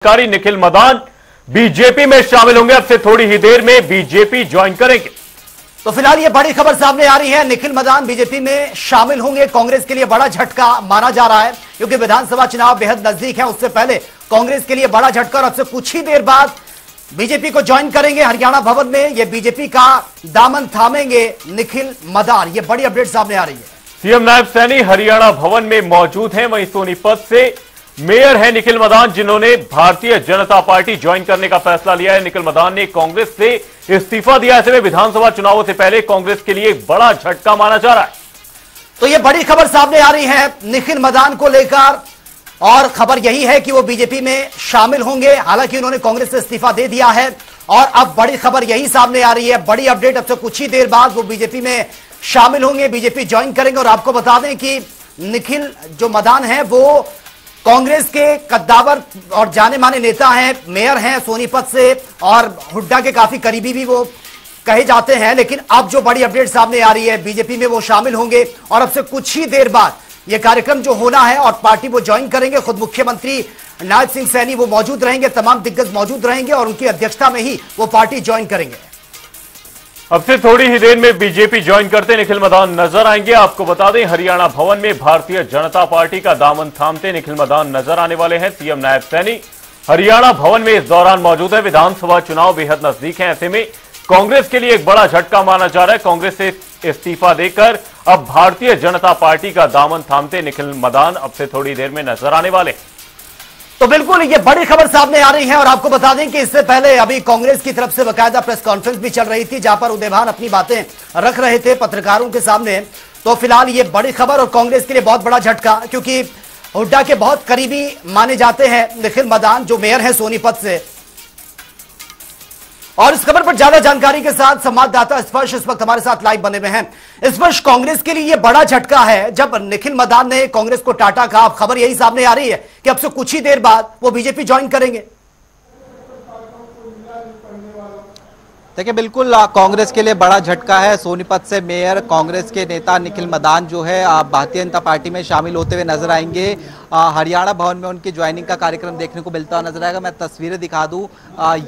कारी निखिल मदान बीजेपी में शामिल होंगे। अब से थोड़ी ही देर में बीजेपी ज्वाइन करेंगे। तो फिलहाल ये बड़ी खबर सामने आ रही है, निखिल मदान बीजेपी में शामिल होंगे। कांग्रेस के लिए बड़ा झटका माना जा रहा है क्योंकि विधानसभा चुनाव बेहद नजदीक है। उससे पहले कांग्रेस के लिए बड़ा झटका और अब से कुछ ही देर बाद बीजेपी को ज्वाइन करेंगे। हरियाणा भवन में ये बीजेपी का दामन थामेंगे निखिल मदान। ये बड़ी अपडेट सामने आ रही है। सीएम नायब सैनी हरियाणा भवन में मौजूद हैं। वहीं सोनीपत से मेयर है निखिल मदान, जिन्होंने भारतीय जनता पार्टी ज्वाइन करने का फैसला लिया है। निखिल मदान ने कांग्रेस से इस्तीफा दिया। ऐसे में विधानसभा चुनावों से पहले कांग्रेस के लिए एक बड़ा झटका माना जा रहा है। तो यह बड़ी खबर सामने आ रही है निखिल मदान को लेकर और खबर यही है कि वो बीजेपी में शामिल होंगे। हालांकि उन्होंने कांग्रेस से इस्तीफा दे दिया है और अब बड़ी खबर यही सामने आ रही है, बड़ी अपडेट। अब से कुछ ही देर बाद वो बीजेपी में शामिल होंगे, बीजेपी ज्वाइन करेंगे। और आपको बता दें कि निखिल जो मदान है वो कांग्रेस के कद्दावर और जाने माने नेता हैं, मेयर हैं सोनीपत से और हुड्डा के काफी करीबी भी वो कहे जाते हैं। लेकिन अब जो बड़ी अपडेट सामने आ रही है, बीजेपी में वो शामिल होंगे और अब से कुछ ही देर बाद ये कार्यक्रम जो होना है और पार्टी वो ज्वाइन करेंगे। खुद मुख्यमंत्री नायब सिंह सैनी वो मौजूद रहेंगे, तमाम दिग्गज मौजूद रहेंगे और उनकी अध्यक्षता में ही वो पार्टी ज्वाइन करेंगे। अब से थोड़ी ही देर में बीजेपी ज्वाइन करते निखिल मदान नजर आएंगे। आपको बता दें हरियाणा भवन में भारतीय जनता पार्टी का दामन थामते निखिल मदान नजर आने वाले हैं। सीएम नायब सैनी हरियाणा भवन में इस दौरान मौजूद है। विधानसभा चुनाव बेहद नजदीक है। ऐसे में कांग्रेस के लिए एक बड़ा झटका माना जा रहा है। कांग्रेस से इस्तीफा देकर अब भारतीय जनता पार्टी का दामन थामते निखिल मदान अब से थोड़ी देर में नजर आने वाले। तो बिल्कुल ये बड़ी खबर सामने आ रही है और आपको बता दें कि इससे पहले अभी कांग्रेस की तरफ से बाकायदा प्रेस कॉन्फ्रेंस भी चल रही थी, जहां पर उदयभान अपनी बातें रख रहे थे पत्रकारों के सामने। तो फिलहाल ये बड़ी खबर और कांग्रेस के लिए बहुत बड़ा झटका, क्योंकि हुड्डा के बहुत करीबी माने जाते हैं निखिल मदान जो मेयर है सोनीपत से। और इस खबर पर ज्यादा जानकारी के साथ संवाददाता स्पर्श इस वक्त हमारे साथ लाइव बने हुए हैं। स्पर्श, कांग्रेस के लिए यह बड़ा झटका है जब निखिल मदान ने कांग्रेस को टाटा कहा। अब खबर यही सामने आ रही है कि अब से कुछ ही देर बाद वो बीजेपी ज्वाइन करेंगे। देखिए, बिल्कुल कांग्रेस के लिए बड़ा झटका है। सोनीपत से मेयर कांग्रेस के नेता निखिल मदान जो है भारतीय जनता पार्टी में शामिल होते हुए नजर आएंगे। हरियाणा भवन में उनकी ज्वाइनिंग का कार्यक्रम देखने को मिलता हुआ नजर आएगा। मैं तस्वीरें दिखा दूं,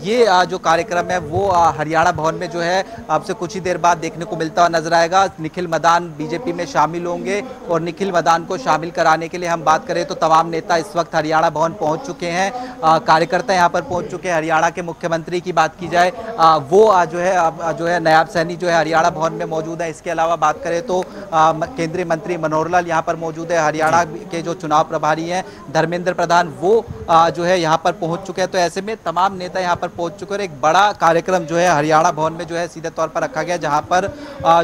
ये जो कार्यक्रम है वो हरियाणा भवन में जो है अब से कुछ ही देर बाद देखने को मिलता हुआ नजर आएगा। निखिल मदान बीजेपी में शामिल होंगे और निखिल मदान को शामिल कराने के लिए हम बात करें तो तमाम नेता इस वक्त हरियाणा भवन पहुंच चुके हैं, कार्यकर्ता यहाँ पर पहुंच चुके हैं। हरियाणा के मुख्यमंत्री की बात की जाए वो जो है नायब सैनी जो है हरियाणा भवन में मौजूद है। इसके अलावा बात करें तो केंद्रीय मंत्री मनोहर लाल यहाँ पर मौजूद है। हरियाणा के जो चुनाव प्रभारी हैं धर्मेंद्र प्रधान वो जो है यहाँ पर पहुंच चुके हैं। तो ऐसे में तमाम नेता यहाँ पर पहुंच चुके हैं और एक बड़ा कार्यक्रम जो है हरियाणा भवन में जो है सीधे तौर पर रखा गया, जहाँ पर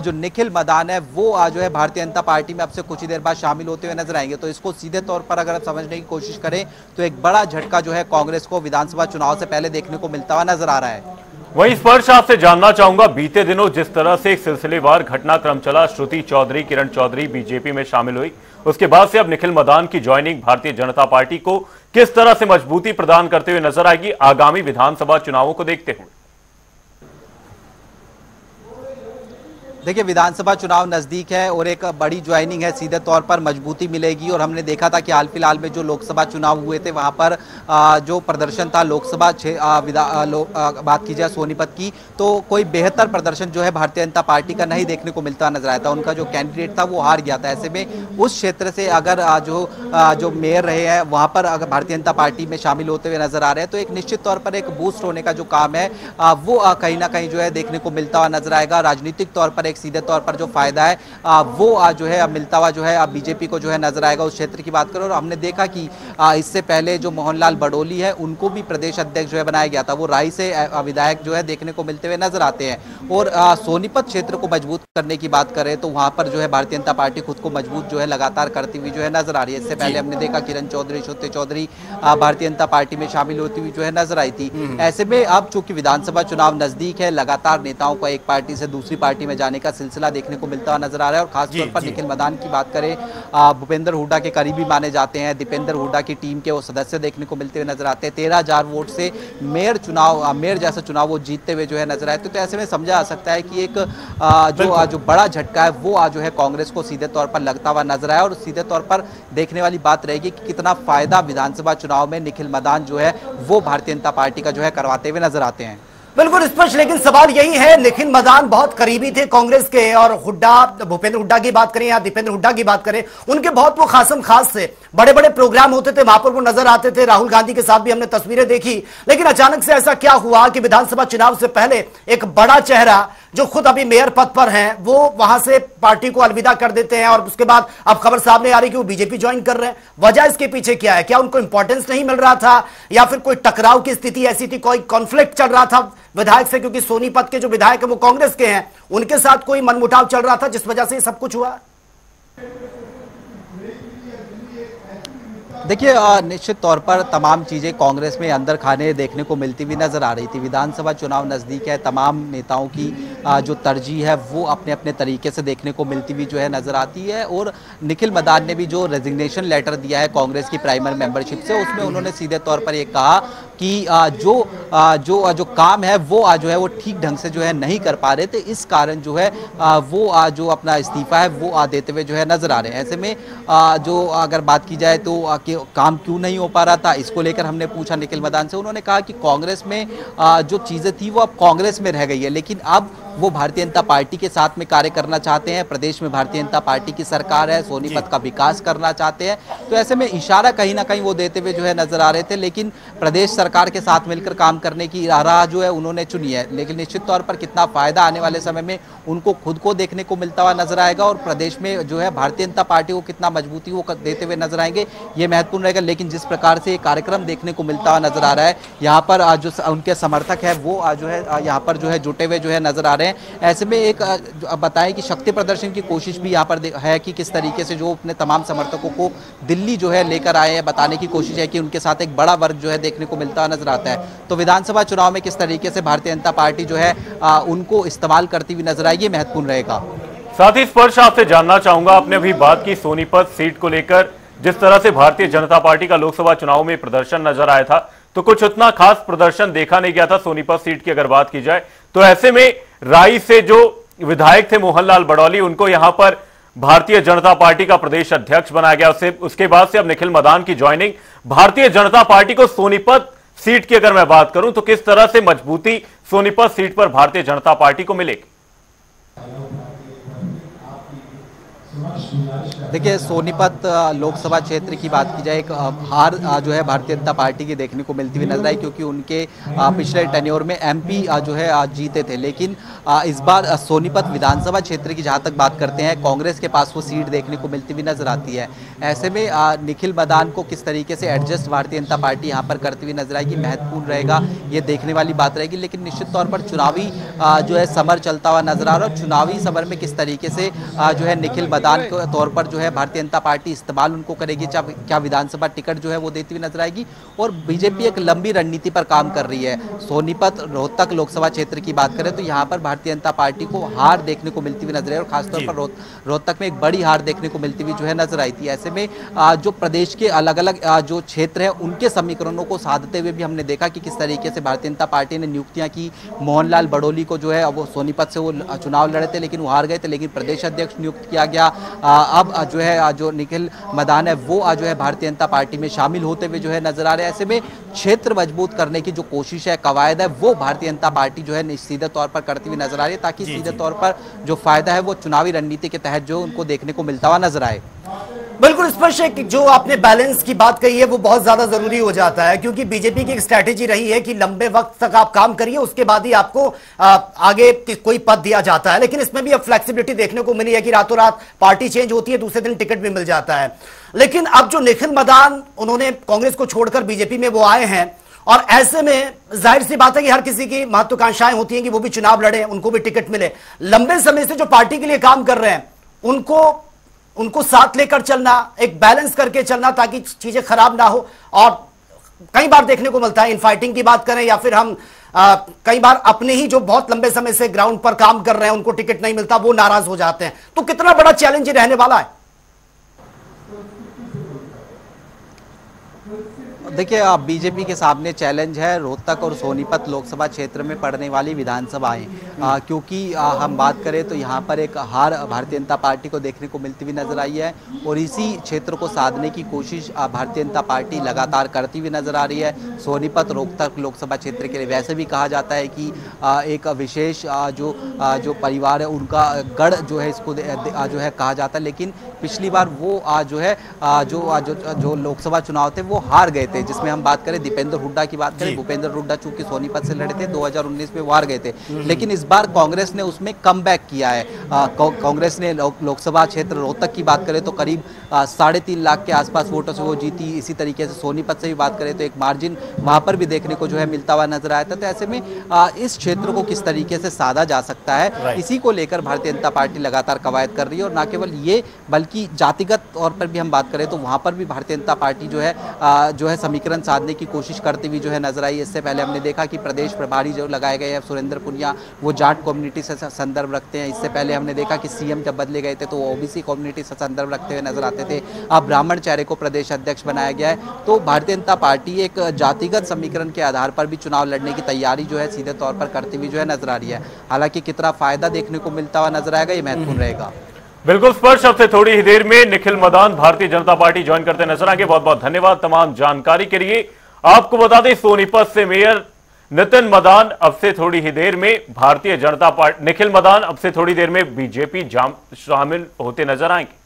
जो निखिल मदान है वो जो है भारतीय जनता पार्टी में अब से कुछ ही देर बाद शामिल होते हुए नजर आएंगे। तो इसको सीधे तौर पर अगर आप समझने की कोशिश करें तो एक बड़ा झटका जो है कांग्रेस को विधानसभा चुनाव से पहले देखने को मिलता हुआ नजर आ रहा है। वहीं स्पर्श, आपसे जानना चाहूंगा बीते दिनों जिस तरह से एक सिलसिलेवार घटनाक्रम चला, श्रुति चौधरी किरण चौधरी बीजेपी में शामिल हुई, उसके बाद से अब निखिल मदान की ज्वाइनिंग भारतीय जनता पार्टी को किस तरह से मजबूती प्रदान करते हुए नजर आएगी आगामी विधानसभा चुनावों को देखते हुए? देखिए, विधानसभा चुनाव नज़दीक है और एक बड़ी ज्वाइनिंग है, सीधे तौर पर मजबूती मिलेगी। और हमने देखा था कि हाल फिलहाल में जो लोकसभा चुनाव हुए थे वहां पर जो प्रदर्शन था लोकसभा बात की जाए सोनीपत की, तो कोई बेहतर प्रदर्शन जो है भारतीय जनता पार्टी का नहीं देखने को मिलता नजर आया था। उनका जो कैंडिडेट था वो हार गया था। ऐसे में उस क्षेत्र से अगर जो मेयर रहे हैं वहां पर अगर भारतीय जनता पार्टी में शामिल होते हुए नजर आ रहे हैं तो एक निश्चित तौर पर एक बूस्ट होने का जो काम है वो कहीं ना कहीं जो है देखने को मिलता हुआ नजर आएगा। राजनीतिक तौर पर सीधे तौर पर जो फायदा है वो जो है मिलता हुआ जो है बीजेपी को जो है नजर आएगा। उस क्षेत्र की बात करें और हमने देखा कि इससे पहले जो मोहनलाल बडोली है उनको भी प्रदेश अध्यक्ष जो है बनाया गया था। वो राई से विधायक जो है देखने को मिलते हुए नजर आते हैं। और सोनीपत क्षेत्र को मजबूत करने की बात करें तो वहां पर जो है भारतीय जनता पार्टी खुद को मजबूत जो है लगातार करती हुई जो है नजर आ रही है। इससे पहले हमने देखा किरण चौधरी श्रुति चौधरी भारतीय जनता पार्टी में शामिल होती हुई जो है नजर आई थी। ऐसे में अब चूंकि विधानसभा चुनाव नजदीक है, लगातार नेताओं को एक पार्टी से दूसरी पार्टी में जाने का सिलसिला देखने को मिलता हुआ नजर आ रहा है। और खासतौर पर निखिल मदान की बात करें, भूपेंद्र हुड्डा के करीबी माने जाते हैं, दीपेंद्र हुड्डा की टीम के वो सदस्य देखने को मिलते हुए नजर आते हैं। 13,000 वोट से मेयर जैसा चुनाव वो जीतते हुए जो है नजर आए। तो ऐसे में समझा जा सकता है कि एक जो बड़ा झटका है वो जो है कांग्रेस को सीधे तौर पर लगता हुआ नजर आया। और सीधे तौर पर देखने वाली बात रहेगी कि कितना फायदा विधानसभा चुनाव में निखिल मदान जो है वो भारतीय जनता पार्टी का जो है करवाते हुए नजर आते हैं। बिल्कुल स्पष्ट, लेकिन सवाल यही है, निखिल मदान बहुत करीबी थे कांग्रेस के, और हुड्डा, भूपेंद्र हुड्डा की बात करें या दीपेंद्र हुड्डा की बात करें, उनके बहुत वो खासम खास थे, बड़े बड़े प्रोग्राम होते थे, वहां पर वो नजर आते थे। राहुल गांधी के साथ भी हमने तस्वीरें देखी। लेकिन अचानक से ऐसा क्या हुआ कि विधानसभा चुनाव से पहले एक बड़ा चेहरा जो खुद अभी मेयर पद पर हैं, वो वहां से पार्टी को अलविदा कर देते हैं, और उसके बाद अब खबर सामने आ रही कि वो बीजेपी ज्वाइन कर रहे हैं। वजह इसके पीछे क्या है? क्या उनको इंपॉर्टेंस नहीं मिल रहा था, या फिर कोई टकराव की स्थिति ऐसी थी, कोई कॉन्फ्लिक्ट चल रहा था विधायक से? क्योंकि सोनीपत के जो विधायक है वो कांग्रेस के हैं, उनके साथ कोई मनमुटाव चल रहा था जिस वजह से सब कुछ हुआ। देखिए, निश्चित तौर पर तमाम चीज़ें कांग्रेस में अंदर खाने देखने को मिलती हुई नजर आ रही थी। विधानसभा चुनाव नज़दीक है, तमाम नेताओं की जो तरजीह है वो अपने अपने तरीके से देखने को मिलती हुई जो है नजर आती है। और निखिल मदान ने भी जो रेजिग्नेशन लेटर दिया है कांग्रेस की प्राइमरी मेंबरशिप से, उसमें उन्होंने सीधे तौर पर ये कहा कि जो काम है वो जो है वो ठीक ढंग से जो है नहीं कर पा रहे थे, इस कारण जो है वो जो अपना इस्तीफा है वो देते हुए जो है नजर आ रहे हैं। ऐसे में जो अगर बात की जाए तो काम क्यों नहीं हो पा रहा था, इसको लेकर हमने पूछा निखिल मदान से। उन्होंने कहा कि कांग्रेस में जो चीज़ें थी वो अब कांग्रेस में रह गई है, लेकिन अब वो भारतीय जनता पार्टी के साथ में कार्य करना चाहते हैं। प्रदेश में भारतीय जनता पार्टी की सरकार है, सोनीपत का विकास करना चाहते हैं। तो ऐसे में इशारा कहीं ना कहीं वो देते हुए जो है नजर आ रहे थे, लेकिन प्रदेश सरकार के साथ मिलकर काम करने की राह जो है उन्होंने चुनी है। लेकिन निश्चित तौर पर कितना फायदा आने वाले समय में उनको खुद को देखने को मिलता हुआ नजर आएगा, और प्रदेश में जो है भारतीय जनता पार्टी को कितना मजबूती वो देते हुए नजर आएंगे, ये महत्वपूर्ण रहेगा। लेकिन जिस प्रकार से ये कार्यक्रम देखने को मिलता हुआ नजर आ रहा है, यहाँ पर जो उनके समर्थक है वो जो है यहाँ पर जो है जुटे हुए जो है नजर आ रहे हैं। ऐसे में एक बताएं कि शक्ति प्रदर्शन की कोशिश भी यहाँ पर है कि किस तरीके से जो अपने तमाम समर्थकों को दिल्ली जो है लेकर आए हैं, बताने की कोशिश है कि उनके साथ एक बड़ा वर्ग जो है देखने को मिलता हुआ नजर आता है। तो विधानसभा चुनाव में किस तरीके से भारतीय जनता पार्टी जो है उनको इस्तेमाल करती हुई नजर आएगी, महत्वपूर्ण रहेगा। साथ ही स्पर्श आपसे जानना चाहूंगा, आपने अभी बात की सोनीपत सीट को लेकर, जिस तरह से भारतीय जनता पार्टी का लोकसभा चुनाव में प्रदर्शन नजर आया था, तो कुछ उतना खास प्रदर्शन देखा नहीं गया था सोनीपत सीट की अगर बात की जाए। तो ऐसे में राई से जो विधायक थे मोहनलाल बड़ौली, उनको यहां पर भारतीय जनता पार्टी का प्रदेश अध्यक्ष बनाया गया। उसके बाद से अब निखिल मदान की ज्वाइनिंग, भारतीय जनता पार्टी को सोनीपत सीट की अगर मैं बात करूं तो किस तरह से मजबूती सोनीपत सीट पर भारतीय जनता पार्टी को मिलेगी? देखिए, सोनीपत लोकसभा क्षेत्र की बात की जाए, एक हार जो है भारतीय जनता पार्टी की देखने को मिलती हुई नजर आई, क्योंकि उनके पिछले टेन्योर में एमपी जो है जीते थे। लेकिन इस बार सोनीपत विधानसभा क्षेत्र की जहां तक बात करते हैं, कांग्रेस के पास वो सीट देखने को मिलती हुई नजर आती है। ऐसे में निखिल मदान को किस तरीके से एडजस्ट भारतीय जनता पार्टी यहाँ पर करती हुई नजर आएगी, महत्वपूर्ण रहेगा, ये देखने वाली बात रहेगी। लेकिन निश्चित तौर पर चुनावी जो है समर चलता हुआ नजर आ रहा है, चुनावी समर में किस तरीके से जो है निखिल मदान के तौर पर जो है भारतीय जनता पार्टी इस्तेमाल उनको करेगी, क्या विधानसभा टिकट जो है वो देती हुई नजर आएगी। और बीजेपी एक लंबी रणनीति पर काम कर रही है। सोनीपत रोहतक लोकसभा क्षेत्र की बात करें तो यहाँ पर भारतीय जनता पार्टी को हार देखने को मिलती हुई नजर आई, और खासतौर पर रोहतक में एक बड़ी हार देखने को मिलती हुई जो है नजर आई थी। ऐसे में जो प्रदेश के अलग अलग जो क्षेत्र है उनके समीकरणों को साधते हुए भी हमने देखा कि किस तरीके से भारतीय जनता पार्टी ने नियुक्तियां की। मोहनलाल बड़ौली को जो है वो सोनीपत से वो चुनाव लड़े थे, लेकिन वो हार गए थे, लेकिन प्रदेश अध्यक्ष नियुक्त किया गया। अब जो है जो निखिल मदान है वो जो है भारतीय जनता पार्टी में शामिल होते हुए जो है नजर आ रहे हैं। ऐसे में क्षेत्र मजबूत करने की जो कोशिश है, कवायद है, वो भारतीय जनता पार्टी जो है सीधे तौर पर करती हुई नजर आ रही है, ताकि सीधे तौर पर जो फायदा है वो चुनावी रणनीति के तहत जो उनको देखने को मिलता हुआ नजर आए। बिल्कुल स्पष्ट है कि जो आपने बैलेंस की बात कही है वो बहुत ज्यादा जरूरी हो जाता है, क्योंकि बीजेपी की एक स्ट्रैटेजी रही है कि लंबे वक्त तक आप काम करिए, उसके बाद ही आपको आगे कोई पद दिया जाता है। लेकिन इसमें भी अब फ्लेक्सिबिलिटी देखने को मिली है कि रातों रात पार्टी चेंज होती है, दूसरे दिन टिकट भी मिल जाता है। लेकिन अब जो निखिल मदान उन्होंने कांग्रेस को छोड़कर बीजेपी में वो आए हैं, और ऐसे में जाहिर सी बात है कि हर किसी की महत्वाकांक्षाएं होती हैं कि वो भी चुनाव लड़े, उनको भी टिकट मिले। लंबे समय से जो पार्टी के लिए काम कर रहे हैं उनको साथ लेकर चलना, एक बैलेंस करके चलना ताकि चीजें खराब ना हो। और कई बार देखने को मिलता है, इनफाइटिंग की बात करें या फिर हम कई बार अपने ही जो बहुत लंबे समय से ग्राउंड पर काम कर रहे हैं उनको टिकट नहीं मिलता, वो नाराज हो जाते हैं। तो कितना बड़ा चैलेंज रहने वाला है? देखिए, बीजेपी के सामने चैलेंज है रोहतक और सोनीपत लोकसभा क्षेत्र में पड़ने वाली विधानसभाएं, क्योंकि हम बात करें तो यहाँ पर एक हार भारतीय जनता पार्टी को देखने को मिलती हुई नजर आई है और इसी क्षेत्र को साधने की कोशिश भारतीय जनता पार्टी लगातार करती हुई नजर आ रही है। सोनीपत रोहतक लोकसभा क्षेत्र के लिए वैसे भी कहा जाता है कि एक विशेष जो परिवार है उनका गढ़ जो है इसको जो है कहा जाता है, लेकिन पिछली बार वो जो है जो लोकसभा चुनाव थे वो हार गए थे। जिसमें हम बात करें दीपेंद्र हुड्डा की बात करें, भूपेंद्र हुड्डा चूंकि सोनीपत से लड़े थे 2019 में वो हार गए थे, लेकिन इस बार कांग्रेस ने उसमें कमबैक किया है। कांग्रेस ने लोकसभा क्षेत्र रोहतक की बात करें तो करीब 3.5 लाख के आसपास वोटों से वो जीती। इसी तरीके से सोनीपत से भी बात करें तो एक मार्जिन वहां पर भी देखने को जो है मिलता हुआ नजर आया था। तो ऐसे में इस क्षेत्र को किस तरीके से साधा जा सकता है, इसी को लेकर भारतीय जनता पार्टी लगातार कवायद कर रही है। और न केवल ये बल्कि जातिगत तौर पर भी हम बात करें तो वहां पर भी भारतीय जनता पार्टी जो है समीकरण साधने की कोशिश करती हुई जो है नजर आई। इससे पहले हमने देखा कि प्रदेश प्रभारी जो लगाए गए हैं सुरेंद्र पुनिया, वो जाट कम्युनिटी से संदर्भ रखते हैं। इससे पहले हमने देखा कि सीएम जब बदले गए थे तो वो ओबीसी कम्युनिटी से संदर्भ रखते हुए नजर आते थे। अब ब्राह्मण चेहरे को प्रदेश अध्यक्ष बनाया गया है। तो भारतीय जनता पार्टी एक जातिगत समीकरण के आधार पर भी चुनाव लड़ने की तैयारी जो है सीधे तौर पर करती हुई जो है नजर आ रही है। हालांकि कितना फायदा देखने को मिलता हुआ नजर आएगा ये महत्वपूर्ण रहेगा। बिल्कुल स्पर्श। अब से थोड़ी ही देर में निखिल मदान भारतीय जनता पार्टी ज्वाइन करते नजर आएंगे। बहुत बहुत धन्यवाद तमाम जानकारी के लिए। आपको बता दें सोनीपत से मेयर नितिन मदान अब से थोड़ी ही देर में भारतीय जनता पार्टी, निखिल मदान अब से थोड़ी देर में बीजेपी शामिल होते नजर आएंगे।